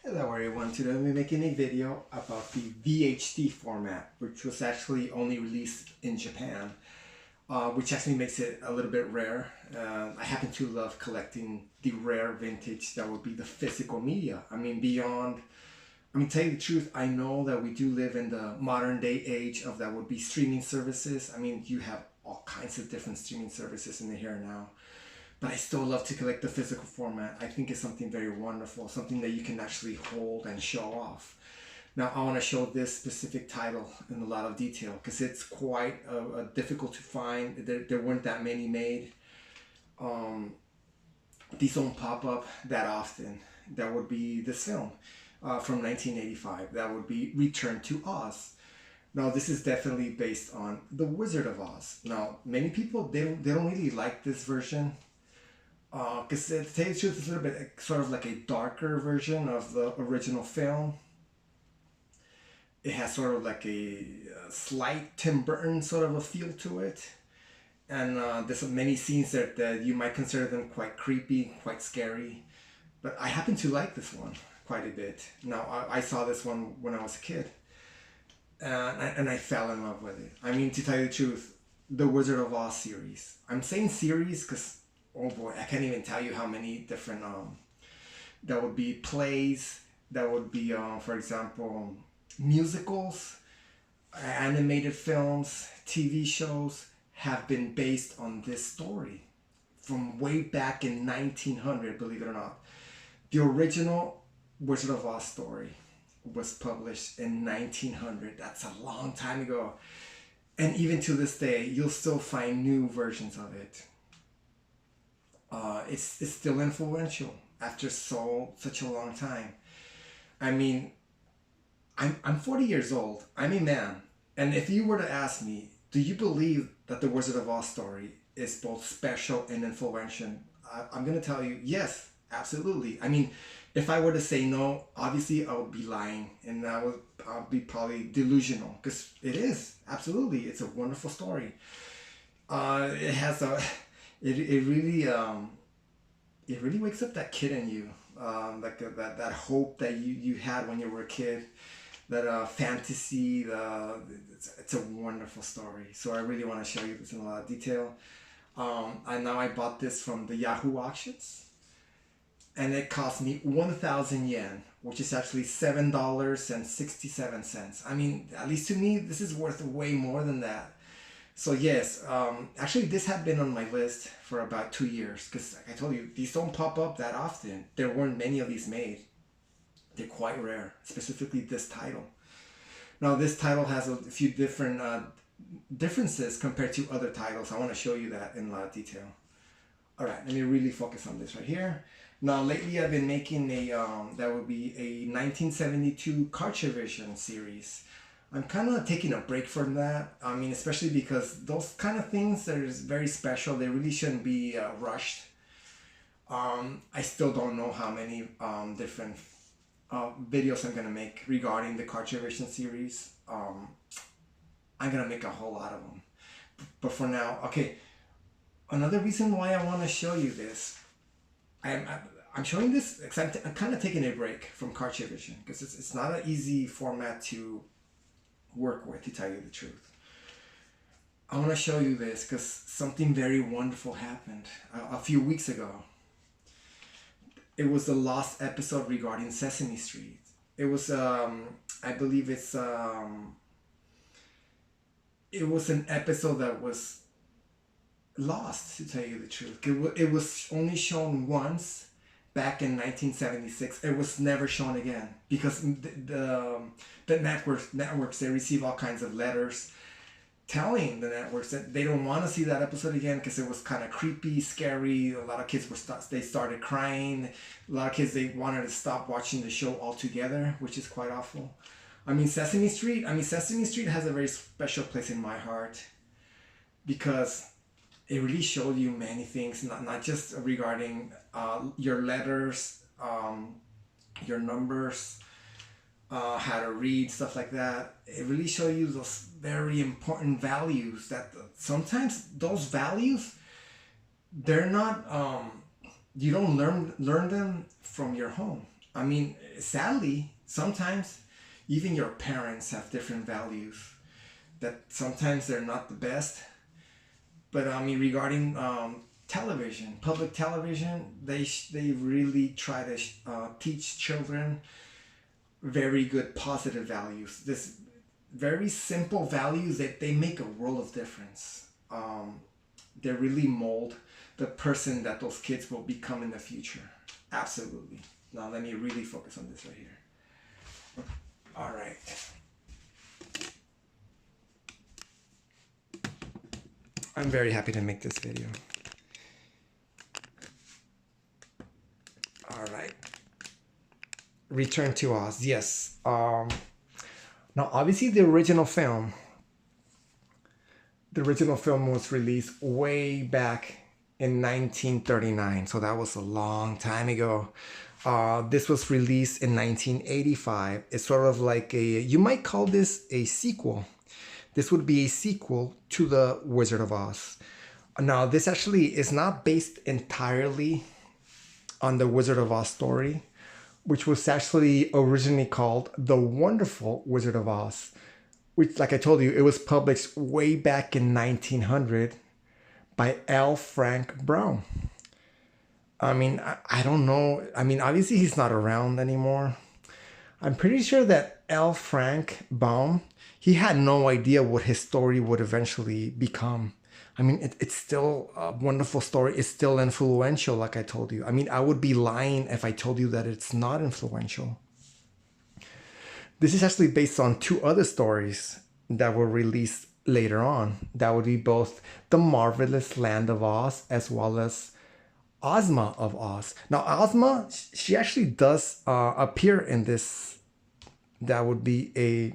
Hello everyone, today I'll be making a video about the VHD format, which was actually only released in Japan, which actually makes it a little bit rare. I happen to love collecting the rare vintage that would be the physical media. Tell you the truth, I know that we do live in the modern day age of that would be streaming services. You have all kinds of different streaming services in the here and now. But I still love to collect the physical format. I think it's something very wonderful, something that you can actually hold and show off. Now I want to show this specific title in a lot of detail because it's quite difficult to find. There weren't that many made. These don't pop up that often. That would be this film from 1985. That would be Return to Oz. Now this is definitely based on The Wizard of Oz. Now many people, they don't really like this version. Because to tell you the truth, it's a little bit sort of like a darker version of the original film. It has sort of like a slight Tim Burton sort of a feel to it. And there's many scenes that you might consider them quite creepy, quite scary. But I happen to like this one quite a bit. Now, I saw this one when I was a kid. And I fell in love with it. To tell you the truth, the Wizard of Oz series. I'm saying series because oh boy, I can't even tell you how many different, that would be plays, that would be, for example, musicals, animated films, TV shows have been based on this story from way back in 1900, believe it or not. The original Wizard of Oz story was published in 1900. That's a long time ago. And even to this day, you'll still find new versions of it. It's still influential after such a long time. I'm 40 years old. I'm a man. And if you were to ask me, do you believe that the Wizard of Oz story is both special and influential? I'm going to tell you, yes, absolutely. If I were to say no, obviously I would be lying and I'll be probably delusional because it is, absolutely. It's a wonderful story. It has a... It really wakes up that kid in you, that hope that you had when you were a kid, that fantasy. It's a wonderful story. So I really want to show you this in a lot of detail. I bought this from the Yahoo Auctions, and it cost me 1,000 yen, which is actually $7.67. At least to me, this is worth way more than that. So yes, actually this had been on my list for about 2 years because like I told you, these don't pop up that often. There weren't many of these made. They're quite rare, specifically this title. Now this title has a few different differences compared to other titles. I want to show you that in a lot of detail. All right, let me really focus on this right here. Now lately I've been making that would be a 1972 Cartravision series. I'm kind of taking a break from that. Especially because those kind of things that is very special. They really shouldn't be rushed. I still don't know how many different videos I'm going to make regarding the Cartravision series. I'm going to make a whole lot of them. But for now, okay. Another reason why I want to show you this. I'm showing this because I'm kind of taking a break from Cartravision because it's not an easy format to work with, to tell you the truth. I want to show you this because something very wonderful happened a few weeks ago. It was the lost episode regarding Sesame Street. It was I believe it was an episode that was lost, to tell you the truth. It was only shown once back in 1976. It was never shown again because the networks, they receive all kinds of letters telling the networks that they don't want to see that episode again because it was kind of creepy, scary. A lot of kids they started crying. A lot of kids, they wanted to stop watching the show altogether, which is quite awful. Sesame Street has a very special place in my heart because it really showed you many things, not just regarding your letters, your numbers, how to read, stuff like that. It really showed you those very important values that sometimes those values, they're not, you don't learn them from your home. I mean, sadly, sometimes even your parents have different values that sometimes they're not the best. But I mean, regarding television, public television, they really try to teach children very good positive values. This very simple values that they make a world of difference. They really mold the person that those kids will become in the future. Absolutely. Now let me really focus on this right here. All right. I'm very happy to make this video. All right. Return to Oz. Yes. Now, obviously, the original film was released way back in 1939. So that was a long time ago. This was released in 1985. It's sort of like you might call this a sequel. This would be a sequel to The Wizard of Oz. Now, this actually is not based entirely on the Wizard of Oz story, which was actually originally called The Wonderful Wizard of Oz, which, like I told you, it was published way back in 1900 by L. Frank Baum. I mean, I don't know. I mean, obviously he's not around anymore. I'm pretty sure that L. Frank Baum, he had no idea what his story would eventually become. I mean, it's still a wonderful story. It's still influential, like I told you. I mean, I would be lying if I told you that it's not influential. This is actually based on two other stories that were released later on. That would be both The Marvelous Land of Oz as well as Ozma of Oz. Now, Ozma, she actually does appear in this. That would be a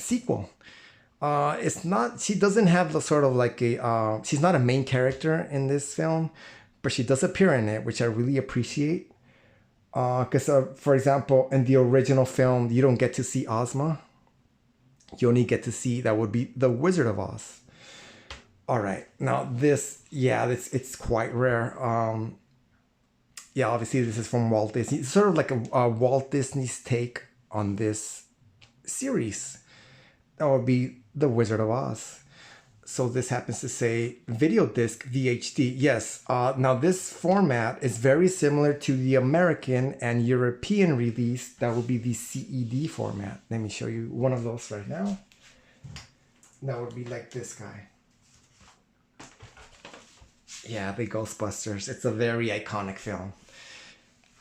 sequel. It's not, she doesn't have the sort of like a, she's not a main character in this film, but she does appear in it, which I really appreciate. Because, for example, in the original film, you don't get to see Ozma. You only get to see, that would be The Wizard of Oz. All right. Now this, yeah, it's quite rare. Yeah, obviously this is from Walt Disney. It's sort of like a Walt Disney's take on this series. That would be The Wizard of Oz. So this happens to say video disc VHD. Yes. Now this format is very similar to the American and European release. That would be the CED format. Let me show you one of those right now. That would be like this guy. Yeah, the Ghostbusters. It's a very iconic film.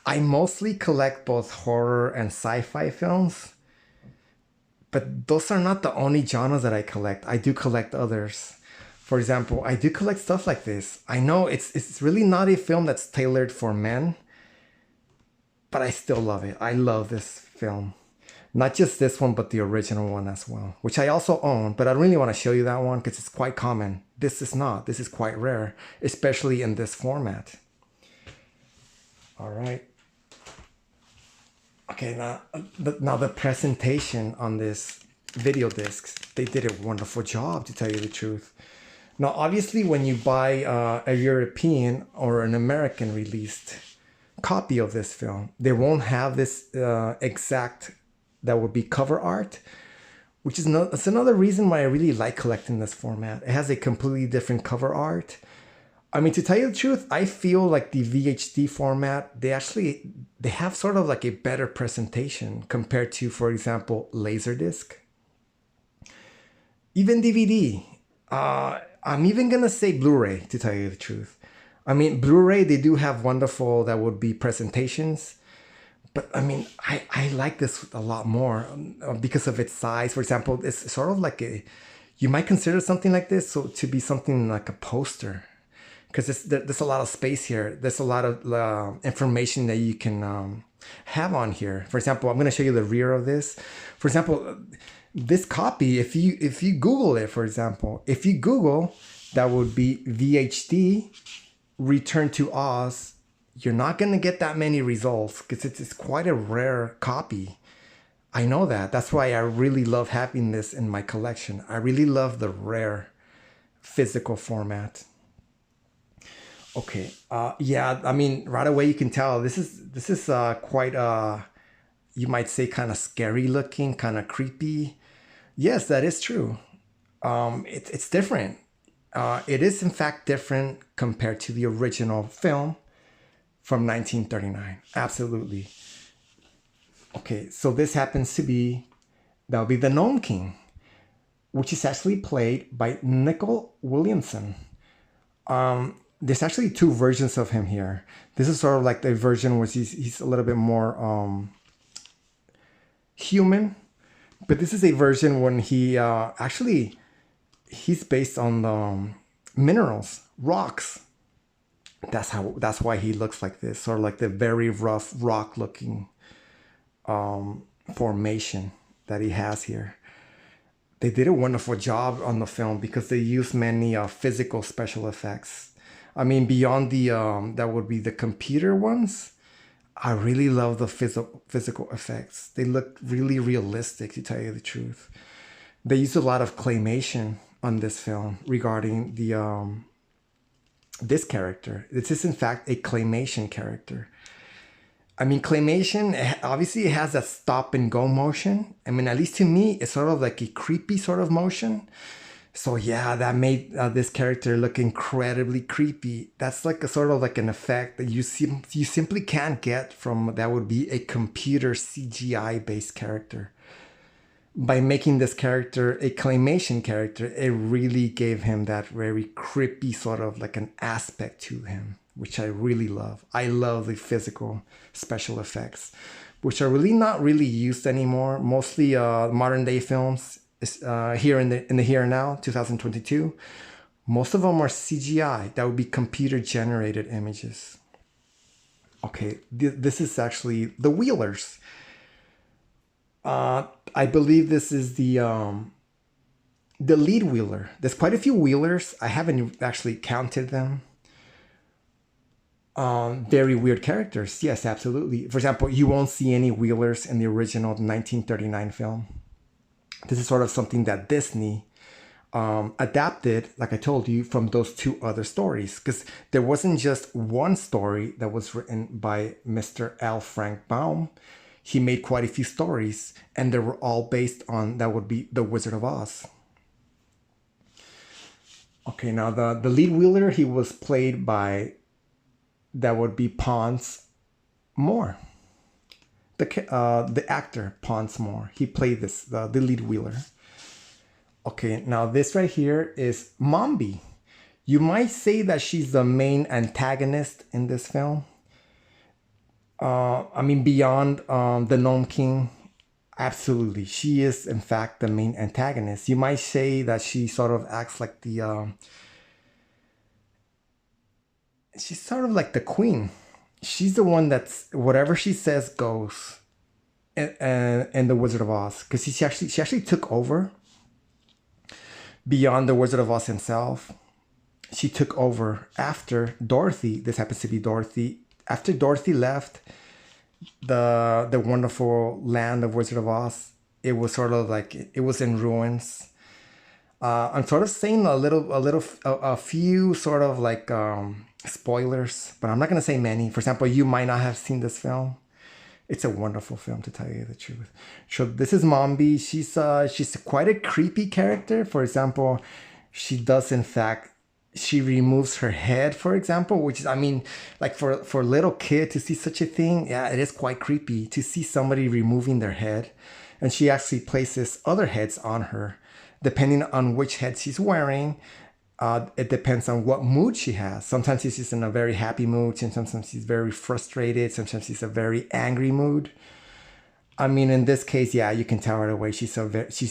I mostly collect both horror and sci-fi films. But those are not the only genres that I collect. I do collect others. For example, I do collect stuff like this. I know it's really not a film that's tailored for men, but I still love it. I love this film. Not just this one, but the original one as well, which I also own, but I don't really want to show you that one because it's quite common. This is not. This is quite rare, especially in this format. All right. Okay, now the presentation on this video discs, they did a wonderful job, to tell you the truth. Now, obviously, when you buy a European or an American released copy of this film, they won't have this exact, that would be cover art, which is it's another reason why I really like collecting this format. It has a completely different cover art. I mean, to tell you the truth, I feel like the VHD format, they have sort of like a better presentation compared to, for example, LaserDisc. Even DVD. I'm even going to say Blu-ray, to tell you the truth. I mean, Blu-ray, they do have wonderful, that would be presentations. But I mean, I like this a lot more because of its size. For example, it's sort of like you might consider something like this to be something like a poster. Because there's a lot of space here. There's a lot of information that you can have on here. For example, I'm going to show you the rear of this. For example, this copy, if you Google it, for example, if you Google, that would be VHD, Return to Oz, you're not going to get that many results because it's quite a rare copy. I know that. That's why I really love having this in my collection. I really love the rare physical format. Okay. Yeah. I mean, right away you can tell this is quite you might say kind of scary looking, kind of creepy. Yes, that is true. It's different. It is in fact different compared to the original film from 1939. Absolutely. Okay, so this happens to be, that'll be the Gnome King, which is actually played by Nicol Williamson. There's actually two versions of him here. This is sort of like the version where he's a little bit more human, but this is a version when he actually he's based on the minerals, rocks. That's why he looks like this, sort of like the very rough rock looking formation that he has here. They did a wonderful job on the film because they used many physical special effects. I mean, beyond the that would be the computer ones, I really love the physical effects. They look really realistic, to tell you the truth. They used a lot of claymation on this film regarding the this character. This is in fact a claymation character. I mean, claymation, obviously it has that stop and go motion. I mean, at least to me, it's sort of like a creepy sort of motion. So yeah, that made this character look incredibly creepy. That's like a sort of like an effect that you simply can't get from, that would be a computer CGI based character. By making this character a claymation character, it really gave him that very creepy sort of like an aspect to him, which I really love. I love the physical special effects, which are really not really used anymore. Mostly modern day films, here in the here and now, 2022. Most of them are CGI. That would be computer generated images. Okay, this is actually the Wheelers. I believe this is the lead Wheeler. There's quite a few Wheelers. I haven't actually counted them. Very weird characters. Yes, absolutely. For example, you won't see any Wheelers in the original 1939 film. This is sort of something that Disney adapted, like I told you, from those two other stories. Because there wasn't just one story that was written by Mr. L. Frank Baum. He made quite a few stories, and they were all based on, that would be The Wizard of Oz. Okay, now the lead Wheeler, he was played by, that would be Ponce Moore. The actor Ponce Moore, he played the lead Wheeler. Okay, now this right here is Mombi. You might say that she's the main antagonist in this film. I mean, beyond the Gnome King, absolutely, she is in fact the main antagonist. You might say that she sort of acts like the she's sort of like the queen. She's the one that's, whatever she says goes in the Wizard of Oz, because she actually took over beyond the Wizard of Oz himself. She took over after Dorothy. This happens to be Dorothy. After Dorothy left the wonderful land of Wizard of Oz, it was sort of like, it was in ruins. I'm sort of saying a few sort of like spoilers, but I'm not going to say many. For example, you might not have seen this film. It's a wonderful film, to tell you the truth. So this is Mombi. She's quite a creepy character. For example, she does in fact, she removes her head, for example, which is, I mean, like for a little kid to see such a thing, yeah, it is quite creepy to see somebody removing their head. And she actually places other heads on her, depending on which head she's wearing. It depends on what mood she has. Sometimes she's in a very happy mood, and sometimes she's very frustrated. Sometimes she's a very angry mood. I mean, in this case, yeah, you can tell right away she's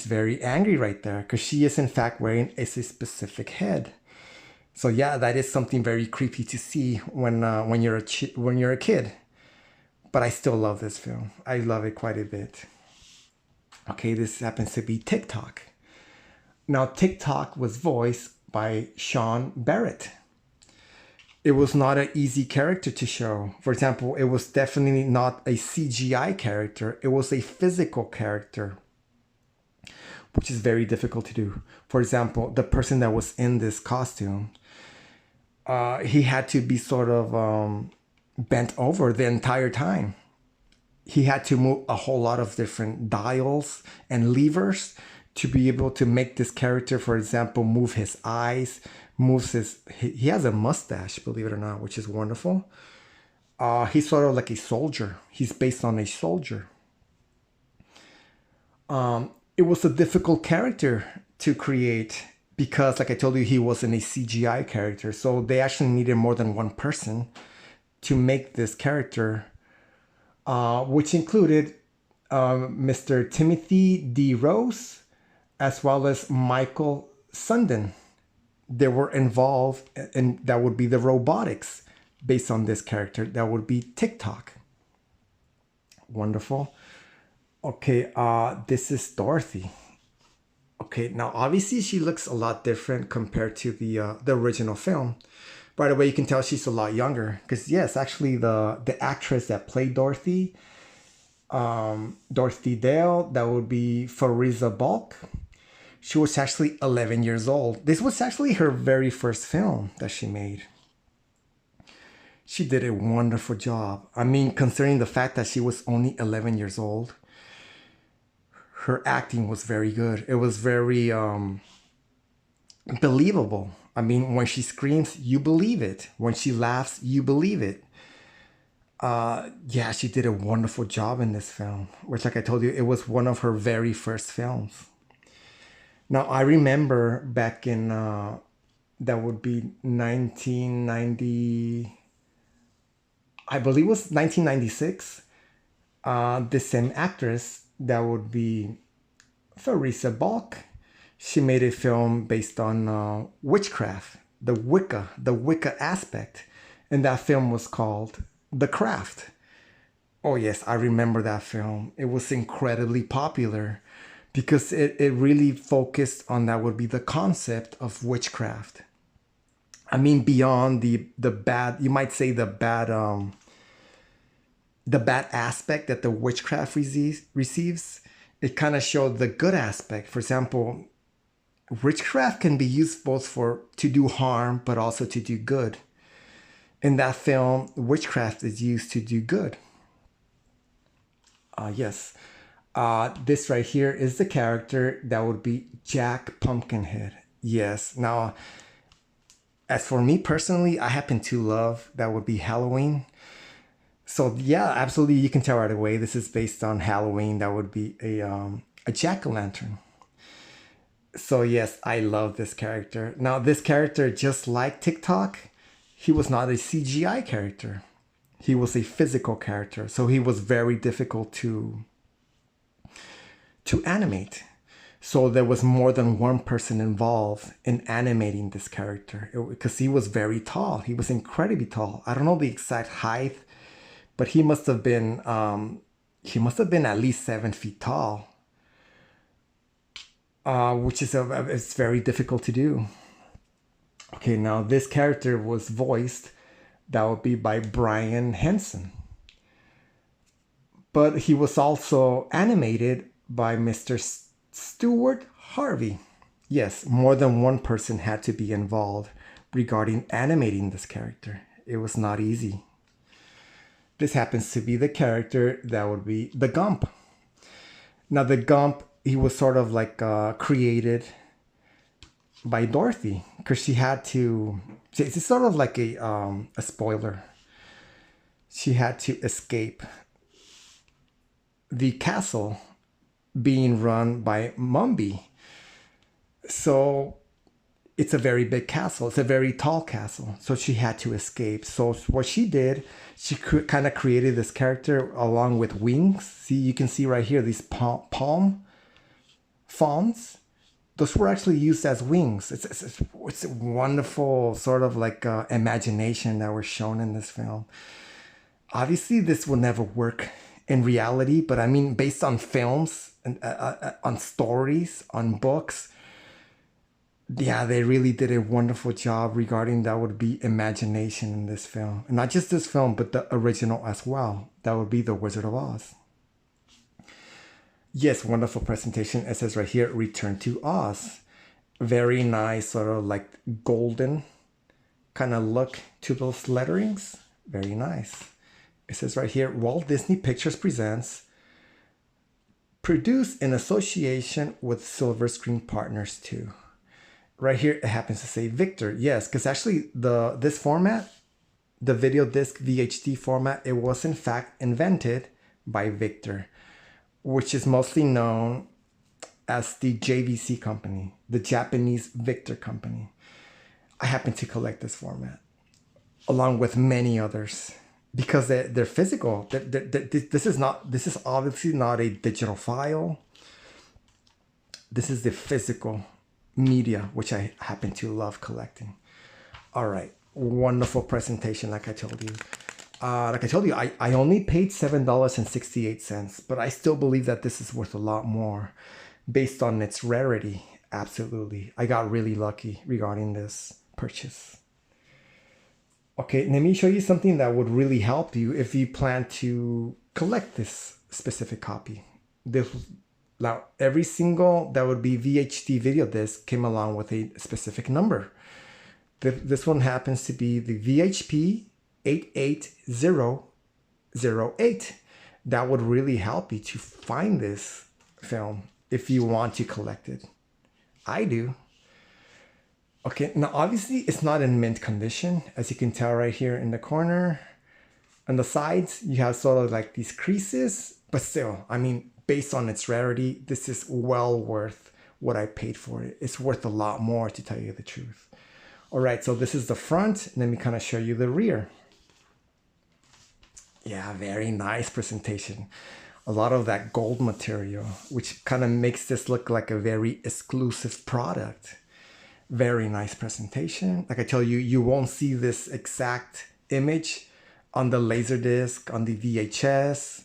very angry right there, because she is in fact wearing a specific head. So yeah, that is something very creepy to see when you're a kid. But I still love this film. I love it quite a bit. Okay, this happens to be Tik-Tok. Now, Tik-Tok was voiced by Sean Barrett. It was not an easy character to show. For example, it was definitely not a CGI character. It was a physical character, which is very difficult to do. For example, the person that was in this costume, he had to be sort of bent over the entire time. he had to move a whole lot of different dials and levers to be able to make this character, for example, move his eyes, moves his, he has a mustache, believe it or not, which is wonderful. He's sort of like a soldier. He's based on a soldier. It was a difficult character to create because, like I told you, he wasn't a CGI character. So they actually needed more than one person to make this character, which included Mr. Timothy D. Rose, as well as Michael Sundin. They were involved, and that would be the robotics based on this character. That would be Tik-Tok. Wonderful. Okay, this is Dorothy. Okay, now obviously she looks a lot different compared to the original film. By the way, you can tell she's a lot younger because yes, actually the actress that played Dorothy, Dorothy Gale, that would be Fairuza Balk. She was actually 11 years old. This was actually her very first film that she made. She did a wonderful job. I mean, considering the fact that she was only 11 years old, her acting was very good. It was very believable. I mean, when she screams, you believe it. When she laughs, you believe it. Yeah, she did a wonderful job in this film, which, like I told you, it was one of her very first films. Now, I remember back in, that would be 1990, I believe it was 1996, the same actress, that would be Fairuza Balk. She made a film based on witchcraft, the Wicca aspect. And that film was called The Craft. Oh yes, I remember that film. It was incredibly popular because it really focused on that would be the concept of witchcraft. I mean, beyond the bad, you might say the bad aspect that the witchcraft receives, it kind of showed the good aspect. For example, witchcraft can be used both to do harm, but also to do good. In that film, witchcraft is used to do good. Yes. This right here is the character that would be Jack Pumpkinhead. Yes. Now, as for me personally, I happen to love that would be Halloween. So yeah, absolutely, you can tell right away this is based on Halloween. That would be a jack-o'-lantern. So yes, I love this character. Now this character, just like Tik-Tok, he was not a CGI character. He was a physical character. So he was very difficult to animate. So there was more than one person involved in animating this character because he was very tall. He was incredibly tall. I don't know the exact height, but he must have been at least 7 feet tall, which is it's very difficult to do. Okay, now this character was voiced, that would be by Brian Henson, but he was also animated by Mr. Stuart Harvey. Yes, more than one person had to be involved regarding animating this character. It was not easy. This happens to be the character that would be the Gump. Now the Gump, he was sort of like created by Dorothy because she had to, it's sort of like a spoiler. She had to escape the castle being run by Mumby. So it's a very big castle. It's a very tall castle. So she had to escape. So what she did, she kind of created this character along with wings. See, you can see right here, these palm fawns. Those were actually used as wings. It's a wonderful sort of like imagination that was shown in this film. Obviously, this will never work in reality, but I mean, based on films, and on stories, on books, yeah, they really did a wonderful job regarding that would be imagination in this film. And not just this film, but the original as well. That would be The Wizard of Oz. Yes, wonderful presentation. It says right here, Return to Oz. Very nice, sort of like golden kind of look to those letterings. Very nice. It says right here, Walt Disney Pictures presents, produced in association with Silver Screen Partners 2. Right here, it happens to say Victor. Yes, because actually this format, the video disc VHD format, it was in fact invented by Victor, which is mostly known as the JVC company, the Japanese Victor company. I happen to collect this format along with many others because they're physical. This is obviously not a digital file. This is the physical media, which I happen to love collecting. All right, wonderful presentation. Like I told you, I only paid $7.68, but I still believe that this is worth a lot more based on its rarity. Absolutely, I got really lucky regarding this purchase. Okay, let me show you something that would really help you if you plan to collect this specific copy. Now, every single that would be VHD video disc came along with a specific number. This one happens to be the VHP 88008. That would really help you to find this film if you want to collect it. I do. Okay, now obviously it's not in mint condition, as you can tell right here in the corner. On the sides, you have sort of like these creases, but still, I mean, based on its rarity, this is well worth what I paid for it. It's worth a lot more, to tell you the truth. All right, so this is the front. Let me kind of show you the rear. Yeah, very nice presentation. A lot of that gold material, which kind of makes this look like a very exclusive product. Very nice presentation. Like I tell you, you won't see this exact image on the LaserDisc, on the VHS,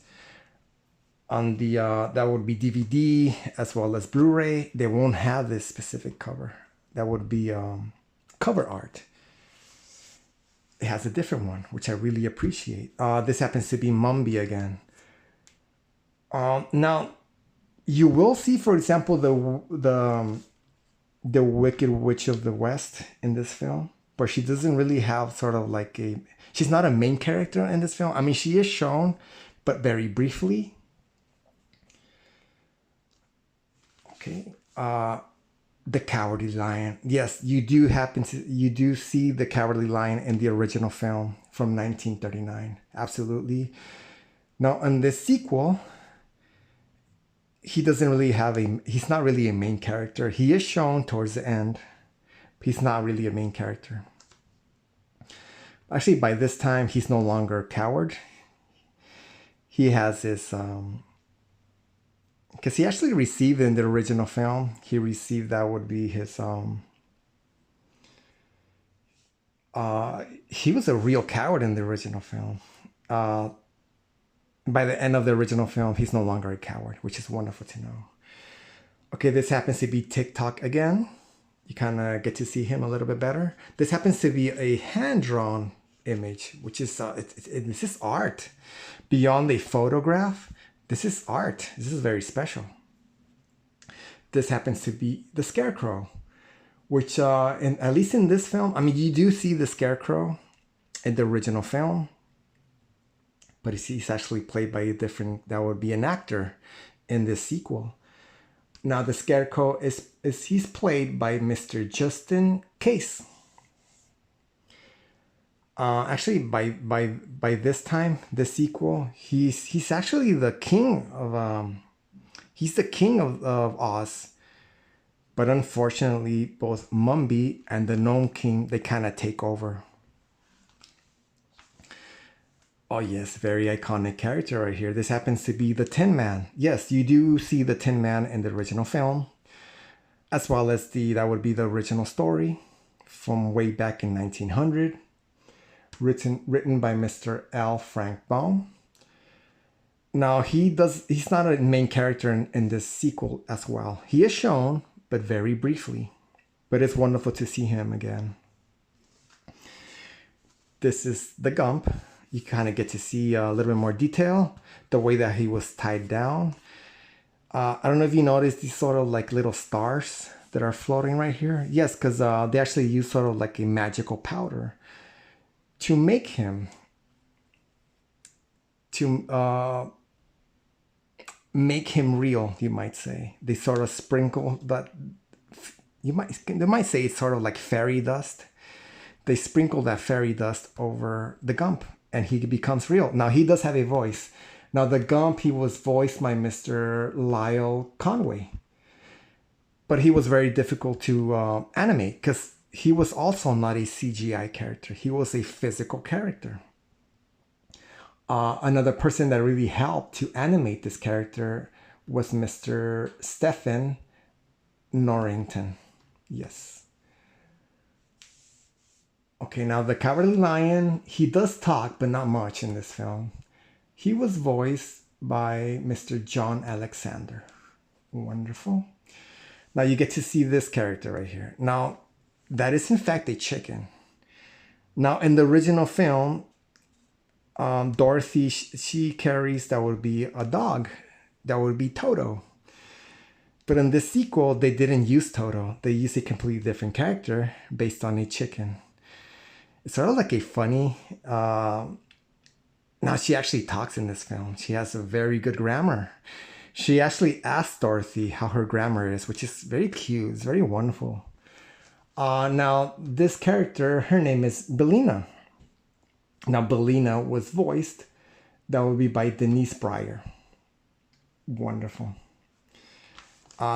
on the that would be DVD as well as Blu-ray. They won't have this specific cover. That would be cover art. It has a different one, which I really appreciate. This happens to be Mumby again. Now, you will see, for example, the Wicked Witch of the West in this film, but she doesn't really have sort of like she's not a main character in this film. I mean, she is shown, but very briefly. Okay. The Cowardly Lion. Yes, you do see the Cowardly Lion in the original film from 1939. Absolutely. Now, in this sequel, he doesn't really he's not really a main character. He is shown towards the end. He's not really a main character. Actually, by this time, he's no longer a coward. He has his, because he actually received in the original film, he received, that would be his, he was a real coward in the original film. By the end of the original film, he's no longer a coward, which is wonderful to know. Okay, this happens to be Tik-Tok again. You kind of get to see him a little bit better. This happens to be a hand-drawn image, which is, this is art. Beyond a photograph, this is art. This is very special. This happens to be the Scarecrow, which, at least in this film, I mean, you do see the Scarecrow in the original film, but he's actually played by a different, that would be an actor in this sequel. Now the Scarecrow he's played by Mr. Justin Case. Actually, by this time, the sequel, he's actually the king of he's the king of Oz. But unfortunately, both Mumby and the Gnome King, they kind of take over. Oh yes, very iconic character right here. This happens to be the Tin Man. Yes, you do see the Tin Man in the original film, as well as that would be the original story from way back in 1900, written by Mr. L. Frank Baum. Now he's not a main character in this sequel as well. He is shown, but very briefly. But it's wonderful to see him again. This is the Gump. You kind of get to see a little bit more detail, the way that he was tied down. I don't know if you noticed these sort of like little stars that are floating right here. Yes, because they actually use sort of like a magical powder to make him to make him real, you might say. They sort of sprinkle that, they might say it's sort of like fairy dust. They sprinkle that fairy dust over the Gump and he becomes real. Now he does have a voice. Now the Gump, he was voiced by Mr. Lyle Conway. But he was very difficult to animate because he was also not a CGI character. He was a physical character. Another person that really helped to animate this character was Mr. Stephen Norrington. Yes. Okay, now the Cowardly Lion, he does talk, but not much in this film. He was voiced by Mr. John Alexander. Wonderful. Now you get to see this character right here. Now, that is in fact a chicken. Now, in the original film, Dorothy, she carries, that would be a dog. That would be Toto. But in this sequel, they didn't use Toto. They used a completely different character based on a chicken. It's sort of like a funny... now, she actually talks in this film. She has a very good grammar. She actually asks Dorothy how her grammar is, which is very cute. It's very wonderful. Now, this character, her name is Bellina. Now, Bellina was voiced. That would be by Denise Breyer. Wonderful.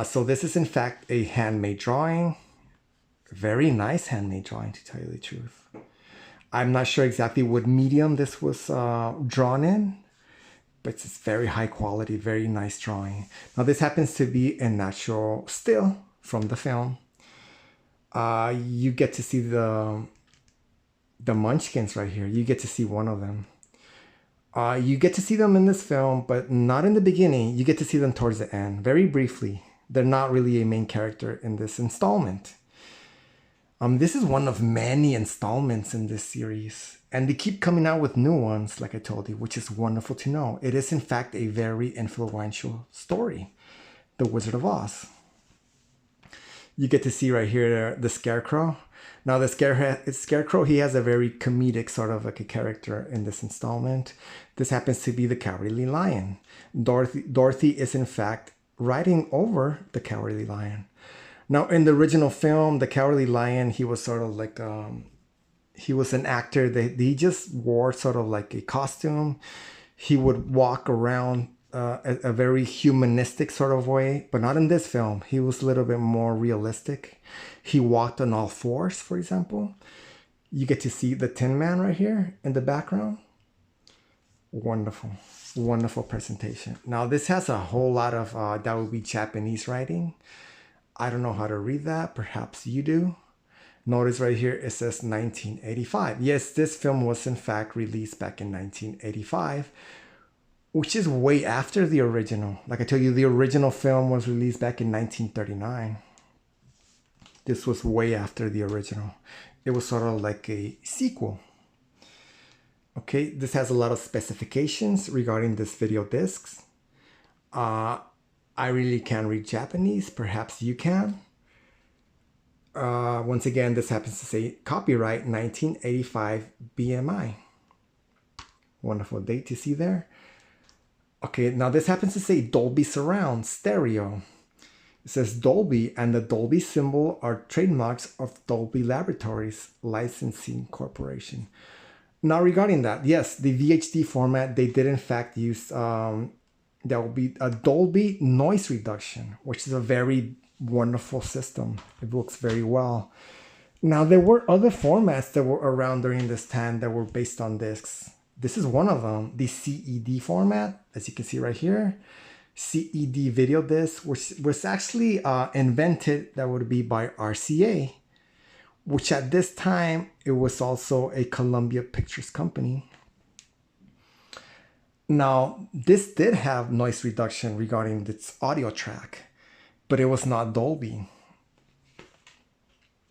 So this is, in fact, a handmade drawing. Very nice handmade drawing, to tell you the truth. I'm not sure exactly what medium this was drawn in, but it's very high quality, very nice drawing. Now, this happens to be a natural still from the film. You get to see the Munchkins right here. You get to see one of them. You get to see them in this film, but not in the beginning. You get to see them towards the end, very briefly. They're not really a main character in this installment. This is one of many installments in this series, and they keep coming out with new ones, like I told you, which is wonderful to know. It is, in fact, a very influential story, The Wizard of Oz. You get to see right here the Scarecrow. Now, the Scarecrow, he has a very comedic sort of like a character in this installment. This happens to be the Cowardly Lion. Dorothy is, in fact, riding over the Cowardly Lion. Now, in the original film, the Cowardly Lion, he was sort of like, he was an actor that he just wore sort of like a costume. He would walk around a very humanistic sort of way, but not in this film. He was a little bit more realistic. He walked on all fours, for example. You get to see the Tin Man right here in the background. Wonderful, wonderful presentation. Now, this has a whole lot of, that would be Japanese writing. I don't know how to read that. Perhaps you do. Notice right here, it says 1985. Yes, this film was in fact released back in 1985, which is way after the original. Like I told you, the original film was released back in 1939. This was way after the original. It was sort of like a sequel. Okay, this has a lot of specifications regarding this video discs. I really can't read Japanese. Perhaps you can. Once again, this happens to say copyright 1985 BMI. Wonderful date to see there. Okay, now this happens to say Dolby Surround Stereo. It says Dolby and the Dolby symbol are trademarks of Dolby Laboratories Licensing Corporation. Now regarding that, yes, the VHD format, they did in fact use, there will be a Dolby noise reduction, which is a very wonderful system. It works very well. Now, there were other formats that were around during this time that were based on discs. This is one of them, the CED format, as you can see right here. CED video disc, which was actually invented, that would be by RCA, which at this time, it was also a Columbia Pictures company. Now, this did have noise reduction regarding its audio track, but it was not Dolby.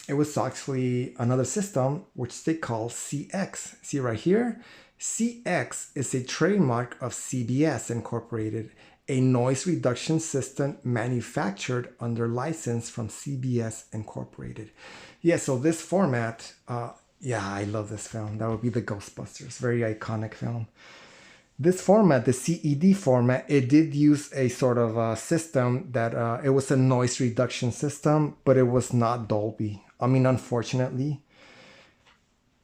It was actually another system, which they call CX. See right here? CX is a trademark of CBS Incorporated, a noise reduction system manufactured under license from CBS Incorporated. Yeah, so this format, yeah, I love this film. That would be the Ghostbusters, very iconic film. This format, the CED format, it did use a sort of system that it was a noise reduction system, but it was not Dolby. I mean, unfortunately,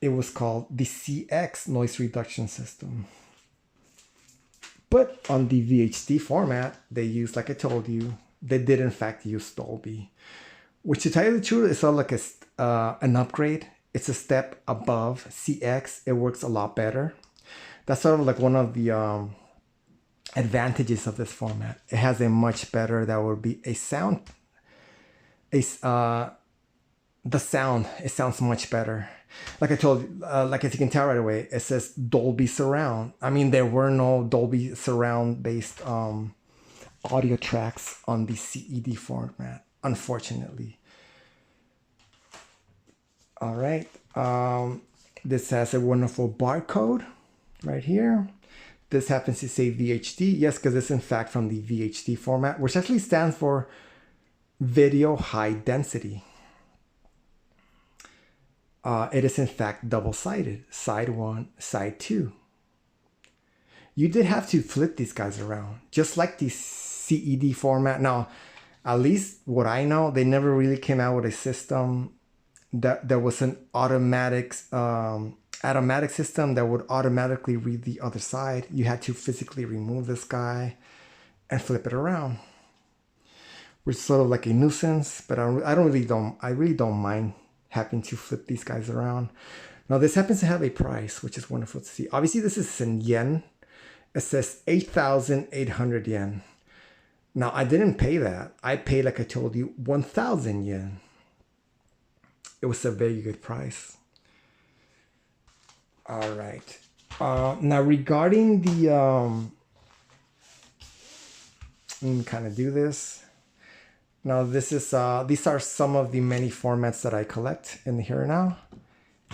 it was called the CX noise reduction system. But on the VHD format, they used, like I told you, they did in fact use Dolby, which, to tell you the truth, is sort of like an upgrade. It's a step above CX. It works a lot better. That's sort of like one of the advantages of this format. It has a much better, that would be a sound, the sound, it sounds much better. Like I told you, like as you can tell right away, it says Dolby Surround. I mean, there were no Dolby Surround based audio tracks on the CED format, unfortunately. All right, this has a wonderful barcode right here. This happens to say VHD. Yes, because it's in fact from the VHD format, which actually stands for Video High Density. It is in fact double-sided, side 1, side 2. You did have to flip these guys around, just like the CED format. Now, at least what I know, they never really came out with a system that there was an automatic system that would automatically read the other side. You had to physically remove this guy and flip it around, which is sort of like a nuisance. But I really don't mind having to flip these guys around. Now this happens to have a price, which is wonderful to see. Obviously this is in yen. It says 8,800 yen. Now I didn't pay that. I paid, like I told you, 1,000 yen. It was a very good price. All right. Now regarding the, let me kind of do this. Now this is, these are some of the many formats that I collect in the here and now.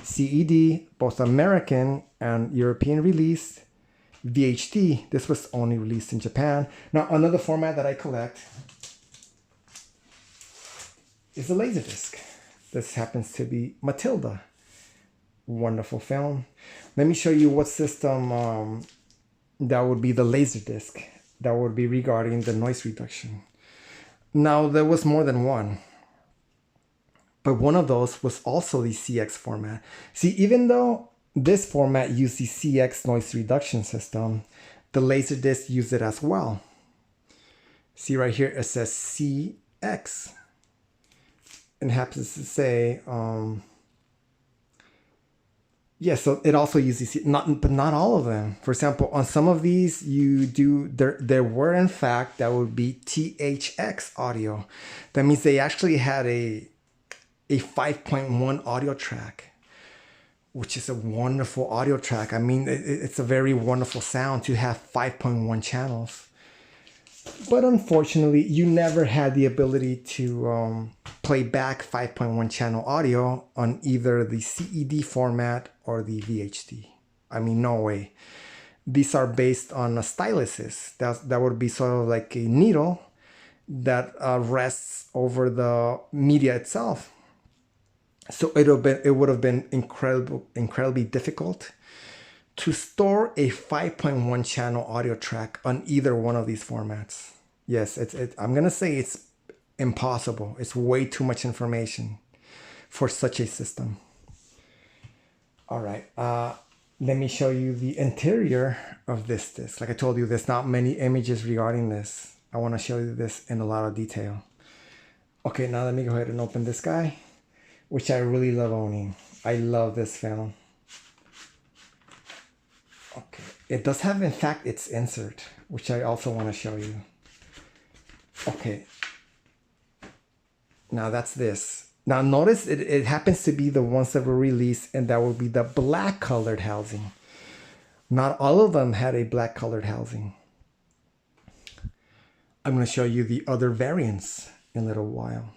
CED, both American and European release. VHD, this was only released in Japan. Now another format that I collect is the LaserDisc. This happens to be Matilda. Wonderful film. Let me show you what system that would be the LaserDisc. That would be regarding the noise reduction. Now there was more than one, but one of those was also the CX format. See, even though this format used the CX noise reduction system, the LaserDisc used it as well. See right here, it says CX. It happens to say, yeah, so it also uses, but not all of them. For example, on some of these, there were in fact, that would be THX audio. That means they actually had a 5.1 audio track, which is a wonderful audio track. I mean, it's a very wonderful sound to have 5.1 channels. But unfortunately, you never had the ability to play back 5.1 channel audio on either the CED format or the VHD. I mean, no way. These are based on styluses. That would be sort of like a needle that rests over the media itself. So it would have been incredibly difficult to store a 5.1 channel audio track on either one of these formats. Yes, I'm gonna say it's impossible. It's way too much information for such a system. All right, let me show you the interior of this disc. Like I told you, there's not many images regarding this. I want to show you this in a lot of detail. Okay, now let me go ahead and open this guy, which I really love owning. I love this film. Okay, it does have in fact its insert, which I also want to show you. Okay, now that's this. Now notice it happens to be the ones that were released, and that would be the black colored housing. Not all of them had a black colored housing. I'm going to show you the other variants in a little while.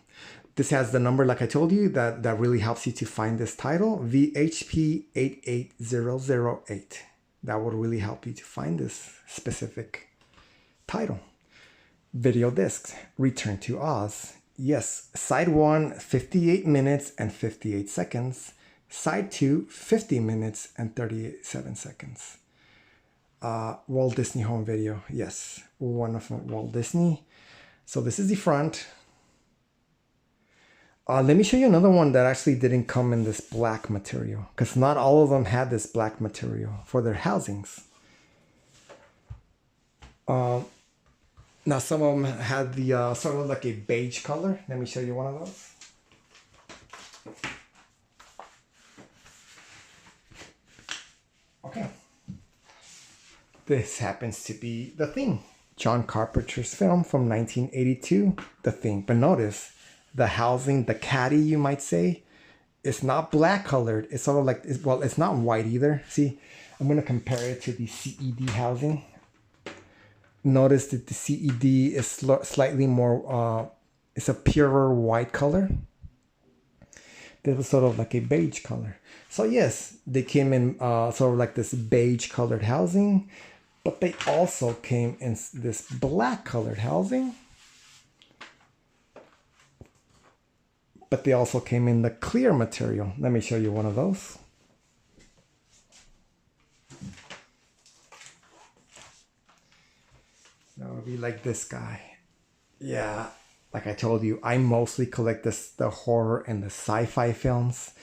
This has the number, like I told you, that really helps you to find this title, VHP 88008. That would really help you to find this specific title. Video discs, Return to Oz. Yes, side 1, 58 minutes and 58 seconds. Side 2, 50 minutes and 37 seconds. Walt Disney home video. Yes, wonderful Walt Disney. So this is the front. Let me show you another one that actually didn't come in this black material, because not all of them had this black material for their housings. Now some of them had the sort of like a beige color. Let me show you one of those. Okay. This happens to be The Thing, John Carpenter's film from 1982, The Thing. But notice, the housing, the caddy, you might say, it's not black colored. It's sort of like, well, it's not white either. See, I'm going to compare it to the CED housing. Notice that the CED is slightly more, it's a purer white color. This was sort of like a beige color. So yes, they came in sort of like this beige colored housing, but they also came in this black colored housing. But they also came in the clear material. Let me show you one of those. That would be like this guy. Yeah, like I told you, I mostly collect the horror and the sci-fi films,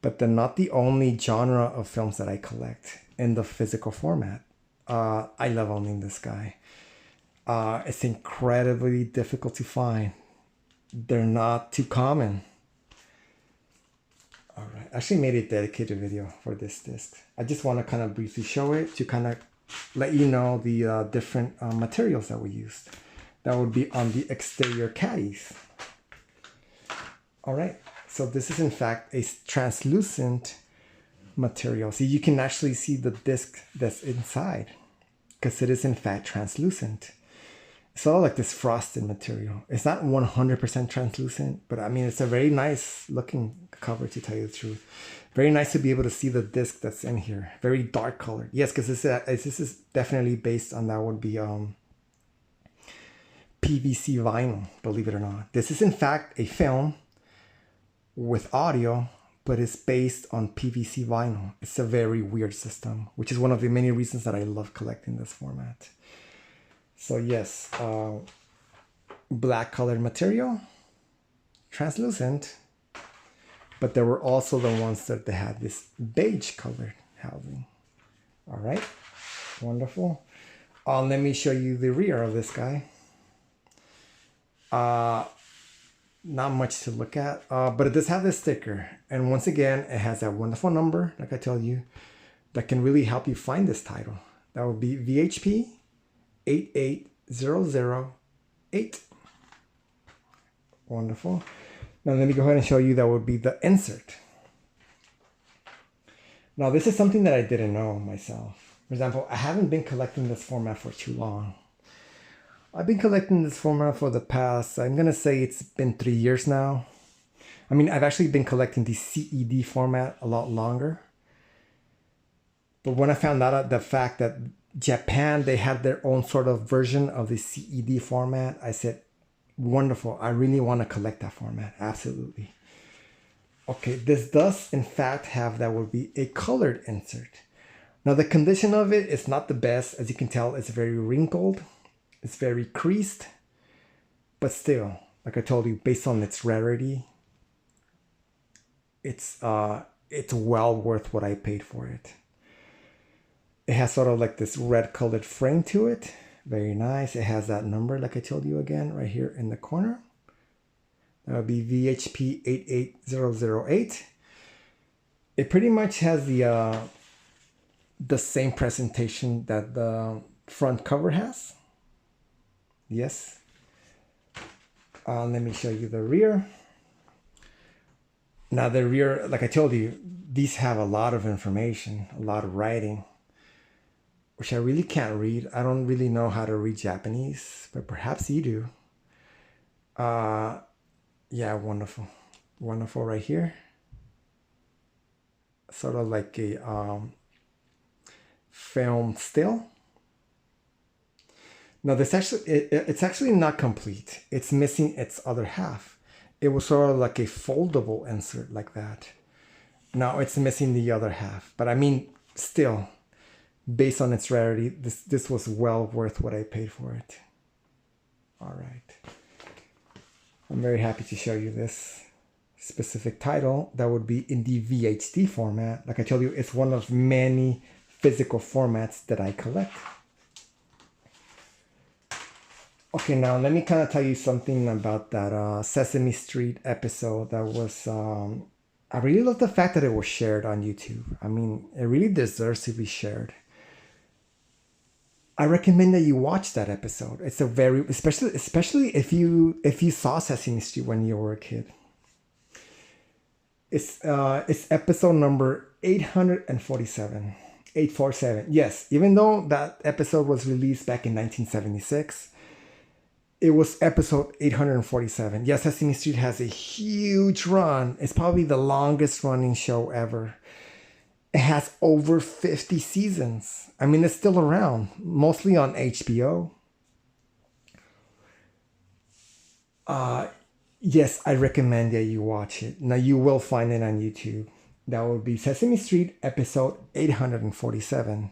but they're not the only genre of films that I collect in the physical format. I love owning this guy. It's incredibly difficult to find. They're not too common. All right, I actually made a dedicated video for this disc. I just want to kind of briefly show it to kind of let you know the different materials that we used. That would be on the exterior caddies. All right, so this is in fact a translucent material. So you can actually see the disc that's inside because it is in fact translucent. It's all like this frosted material. It's not 100% translucent, but I mean, it's a very nice looking cover, to tell you the truth. Very nice to be able to see the disc that's in here. Very dark colored. Yes, because this is definitely based on, that would be PVC vinyl, believe it or not. This is in fact a film with audio, but it's based on PVC vinyl. It's a very weird system, which is one of the many reasons that I love collecting this format. So yes, black colored material, translucent, but there were also the ones that they had this beige colored housing. All right, wonderful. Let me show you the rear of this guy. Not much to look at, but it does have this sticker. And once again, it has that wonderful number, like I tell you, that can really help you find this title. That would be VHP 88008. Wonderful. Now let me go ahead and show you that would be the insert. Now this is something that I didn't know myself. For example, I haven't been collecting this format for too long. I've been collecting this format for the past, I'm gonna say it's been 3 years now. I mean, I've actually been collecting the CED format a lot longer. But when I found out the fact that Japan, they had their own sort of version of the CED format, I said, wonderful, I really want to collect that format, absolutely. Okay, this does in fact have, that would be a colored insert. Now the condition of it is not the best. As you can tell, it's very wrinkled, it's very creased, but still, like I told you, based on its rarity, it's well worth what I paid for it. It has sort of like this red colored frame to it. Very nice. It has that number, like I told you again, right here in the corner. That would be VHP 88008. It pretty much has the same presentation that the front cover has. Yes. Let me show you the rear. Now the rear, like I told you, these have a lot of information, a lot of writing, which I really can't read. I don't really know how to read Japanese, but perhaps you do. Yeah, wonderful. Wonderful right here. Sort of like a film still. Now this actually, it's actually not complete. It's missing its other half. It was sort of like a foldable insert like that. Now it's missing the other half, but I mean, still, based on its rarity, this was well worth what I paid for it. All right. I'm very happy to show you this specific title that would be in the VHD format. Like I told you, it's one of many physical formats that I collect. Okay, now let me kind of tell you something about that Sesame Street episode that was, I really love the fact that it was shared on YouTube. I mean, it really deserves to be shared. I recommend that you watch that episode. It's a very, especially if you saw Sesame Street when you were a kid. It's episode number 847. 847. Yes, even though that episode was released back in 1976, it was episode 847. Yes, Sesame Street has a huge run. It's probably the longest running show ever. It has over 50 seasons. I mean, it's still around, mostly on HBO. Yes, I recommend that you watch it. Now, you will find it on YouTube. That will be Sesame Street episode 847.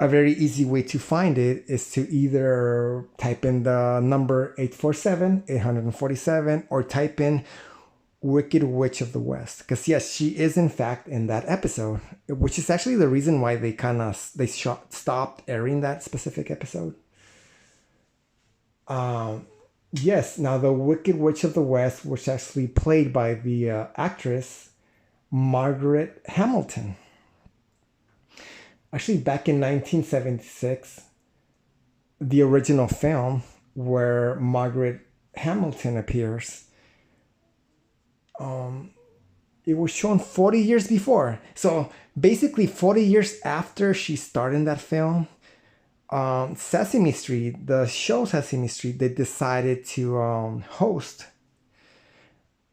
A very easy way to find it is to either type in the number 847, 847, or type in Wicked Witch of the West. Because yes, she is in fact in that episode, which is actually the reason why they stopped airing that specific episode. Yes, now the Wicked Witch of the West was actually played by the actress Margaret Hamilton. Actually, back in 1976, the original film where Margaret Hamilton appears, it was shown 40 years before. So basically 40 years after she starred in that film, Sesame Street, the show Sesame Street, they decided to host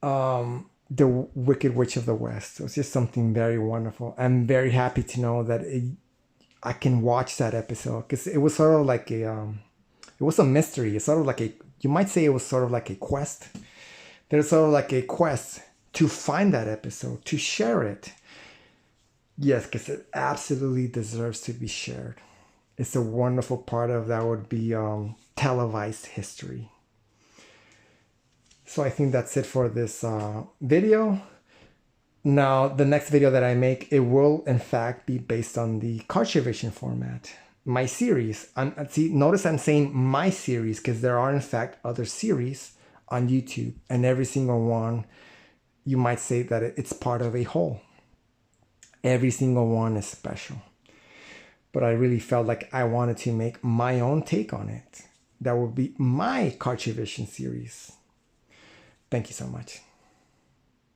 the Wicked Witch of the West. So it's just something very wonderful. I'm very happy to know that I can watch that episode, because it was sort of like it was a mystery. It's sort of like you might say it was sort of like a quest. There's sort of like a quest to find that episode, to share it. Yes, because it absolutely deserves to be shared. It's a wonderful part of that would be televised history. So I think that's it for this video. Now, the next video that I make, it will in fact be based on the Cartravision format. My series. See, notice I'm saying my series because there are in fact other series on YouTube, and every single one, you might say that it's part of a whole. Every single one is special. But I really felt like I wanted to make my own take on it. That would be my Cartravision series. Thank you so much.